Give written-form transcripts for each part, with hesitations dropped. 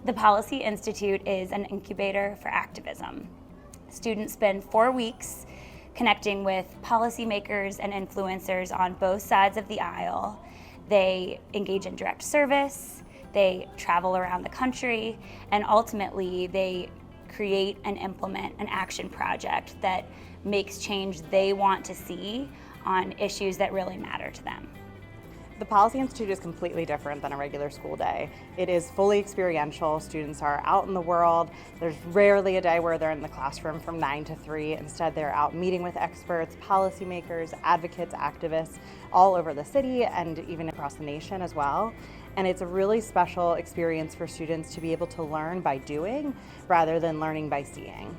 The Policy Institute is an incubator for activism. Students spend 4 weeks connecting with policymakers and influencers on both sides of the aisle. They engage in direct service, they travel around the country, and ultimately they create and implement an action project that makes change they want to see on issues that really matter to them. The Policy Institute is completely different than a regular school day. It is fully experiential. Students are out in the world. There's rarely a day where they're in the classroom from 9 to 3. Instead, they're out meeting with experts, policymakers, advocates, activists all over the city and even across the nation as well. And it's a really special experience for students to be able to learn by doing rather than learning by seeing.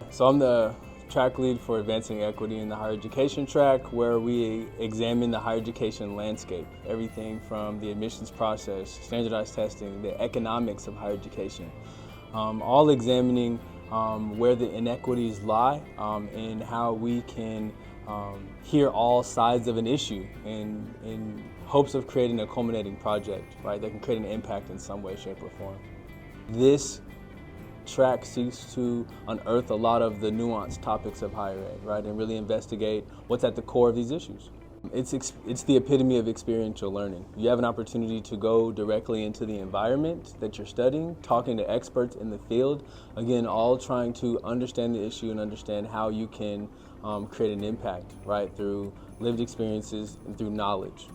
So I'm the track lead for Advancing Equity in the Higher Education track, where we examine the higher education landscape, everything from the admissions process, standardized testing, the economics of higher education, all examining where the inequities lie and how we can hear all sides of an issue in hopes of creating a culminating project, right, that can create an impact in some way, shape, or form. This track seeks to unearth a lot of the nuanced topics of higher ed, right, and really investigate what's at the core of these issues. It's the epitome of experiential learning. You have an opportunity to go directly into the environment that you're studying, talking to experts in the field, again, all trying to understand the issue and understand how you can create an impact, right, through lived experiences and through knowledge.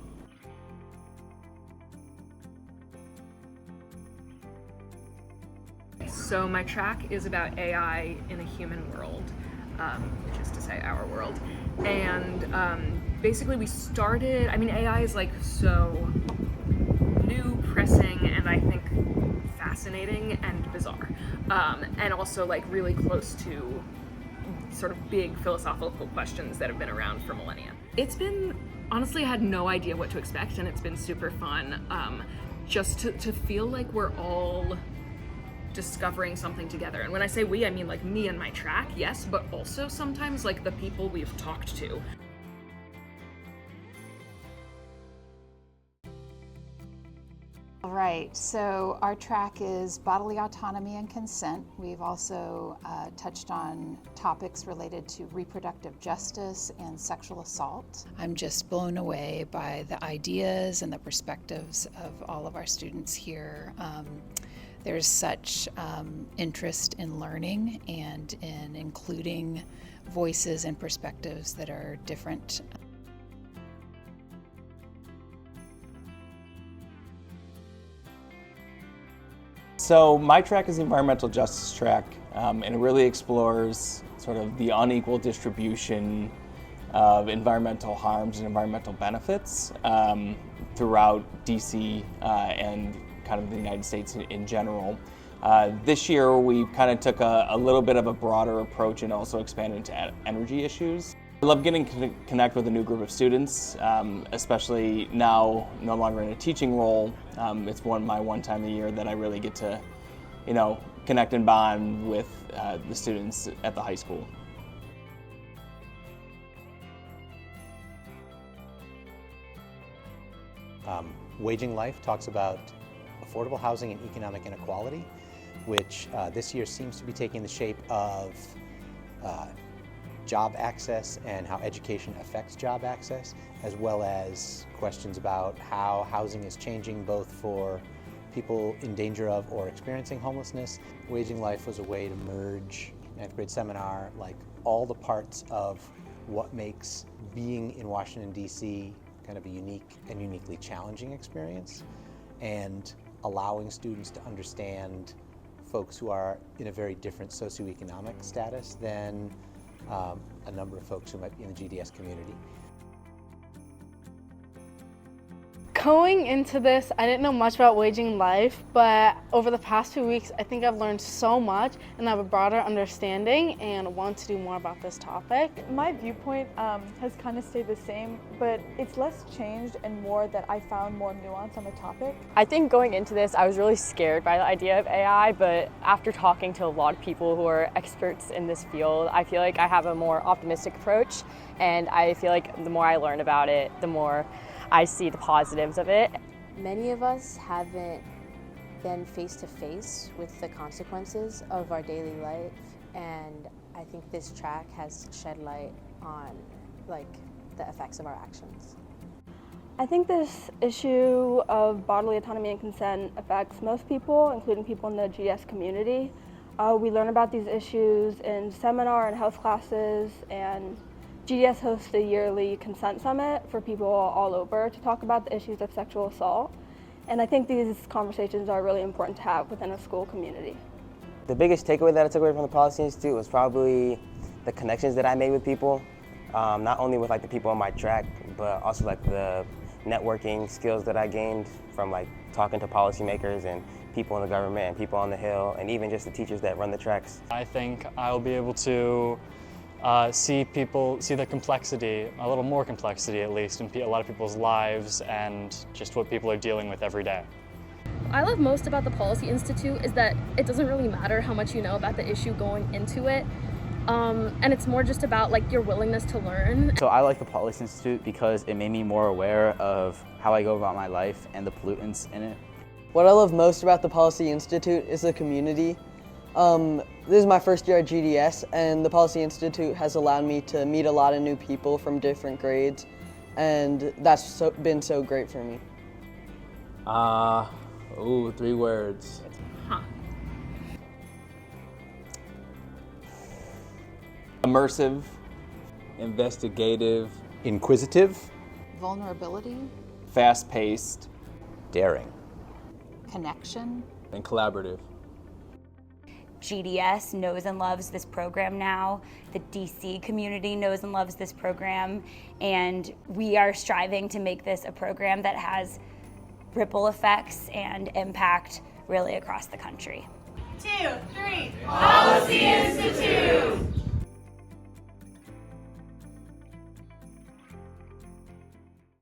So my track is about AI in a human world, which is to say our world. And basically we started, AI is like so new, pressing, and I think fascinating and bizarre. And also like really close to sort of big philosophical questions that have been around for millennia. It's been, honestly, I had no idea what to expect, and it's been super fun just to feel like we're all discovering something together. And when I say we, I mean like me and my track, yes, but also sometimes like the people we've talked to. All right, so our track is bodily autonomy and consent. We've also touched on topics related to reproductive justice and sexual assault. I'm just blown away by the ideas and the perspectives of all of our students here. There's such interest in learning and in including voices and perspectives that are different. So my track is the environmental justice track, and it really explores sort of the unequal distribution of environmental harms and environmental benefits throughout DC and kind of the United States in general. This year we kind of took a little bit of a broader approach and also expanded into energy issues. I love getting to connect with a new group of students, especially now no longer in a teaching role. It's my one time a year that I really get to, connect and bond with the students at the high school. Waging Life talks about affordable housing and economic inequality, which this year seems to be taking the shape of job access and how education affects job access, as well as questions about how housing is changing both for people in danger of or experiencing homelessness. Waging Life was a way to merge, 9th grade seminar, like all the parts of what makes being in Washington, D.C. kind of a unique and uniquely challenging experience, and allowing students to understand folks who are in a very different socioeconomic status than a number of folks who might be in the GDS community. Going into this, I didn't know much about Waging Life, but over the past few weeks, I think I've learned so much and I have a broader understanding and want to do more about this topic. My viewpoint has kind of stayed the same, but it's less changed and more that I found more nuance on the topic. I think going into this, I was really scared by the idea of AI, but after talking to a lot of people who are experts in this field, I feel like I have a more optimistic approach, and I feel like the more I learn about it, the more I see the positives of it. Many of us haven't been face to face with the consequences of our daily life, and I think this track has shed light on the effects of our actions. I think this issue of bodily autonomy and consent affects most people, including people in the GDS community. We learn about these issues in seminar and health classes, and GDS hosts a yearly consent summit for people all over to talk about the issues of sexual assault. And I think these conversations are really important to have within a school community. The biggest takeaway that I took away from the Policy Institute was probably the connections that I made with people, not only with the people on my track, but also the networking skills that I gained from talking to policymakers and people in the government and people on the Hill, and even just the teachers that run the tracks. I think I'll be able to see the complexity, a little more complexity at least, in a lot of people's lives and just what people are dealing with every day. What I love most about the Policy Institute is that it doesn't really matter how much you know about the issue going into it, and it's more just about your willingness to learn. So I like the Policy Institute because it made me more aware of how I go about my life and the pollutants in it. What I love most about the Policy Institute is the community. This is my first year at GDS, and the Policy Institute has allowed me to meet a lot of new people from different grades, and that's been so great for me. 3 words. Immersive. Investigative. Inquisitive. Vulnerability. Fast-paced. Daring. Connection. And collaborative. GDS knows and loves this program now. The DC community knows and loves this program, and we are striving to make this a program that has ripple effects and impact really across the country. 2, 3, Policy Institute!